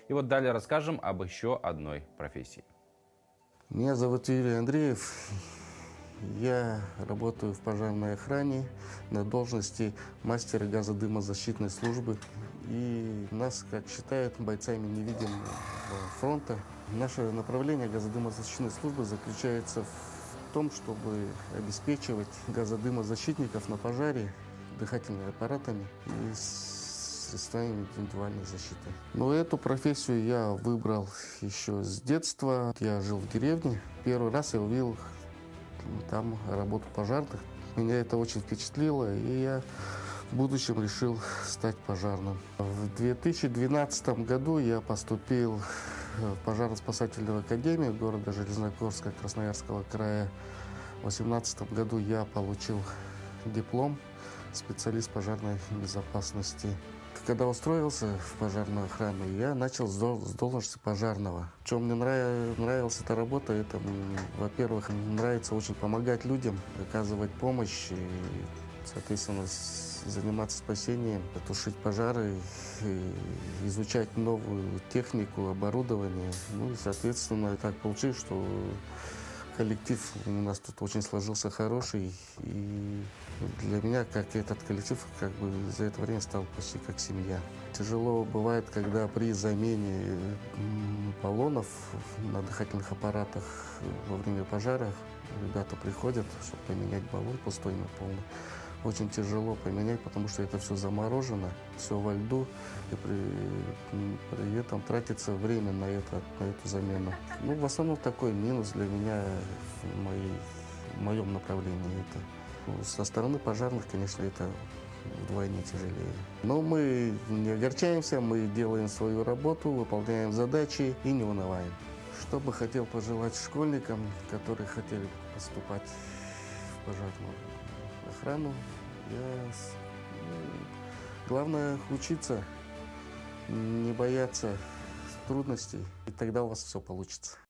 И вот далее расскажем об еще одной профессии. Меня зовут Юрий Андреев. Я работаю в пожарной охране на должности мастера газодымозащитной службы. И нас, как считают, бойцами невидимого фронта. Наше направление газодымозащитной службы заключается в том, чтобы обеспечивать газодымозащитников на пожаре дыхательными аппаратами и средствами индивидуальной защиты. Но эту профессию я выбрал еще с детства. Я жил в деревне. Первый раз я увидел там работу пожарных. Меня это очень впечатлило, и я в будущем решил стать пожарным. В 2012 году я поступил в пожарно-спасательную академию города Железногорска Красноярского края. В 2018 году я получил диплом специалист пожарной безопасности. Когда устроился в пожарную охрану, я начал с должности пожарного. В чем мне нравилась эта работа, это, во-первых, нравится очень помогать людям, оказывать помощь, и, соответственно, заниматься спасением, тушить пожары, изучать новую технику, оборудование. Ну и, соответственно, так получилось, что коллектив у нас тут очень сложился хороший, и для меня, как этот коллектив, как бы за это время стал почти как семья. Тяжело бывает, когда при замене баллонов на дыхательных аппаратах во время пожара ребята приходят, чтобы поменять баллон пустой на полный. Очень тяжело поменять, потому что это все заморожено, все во льду, и при этом тратится время на эту замену. Ну, в основном такой минус для меня в моем направлении. Со стороны пожарных, конечно, это вдвойне тяжелее. Но мы не огорчаемся, мы делаем свою работу, выполняем задачи и не унываем. Что бы хотел пожелать школьникам, которые хотели поступать в пожарную охрану, главное учиться, не бояться трудностей, и тогда у вас все получится.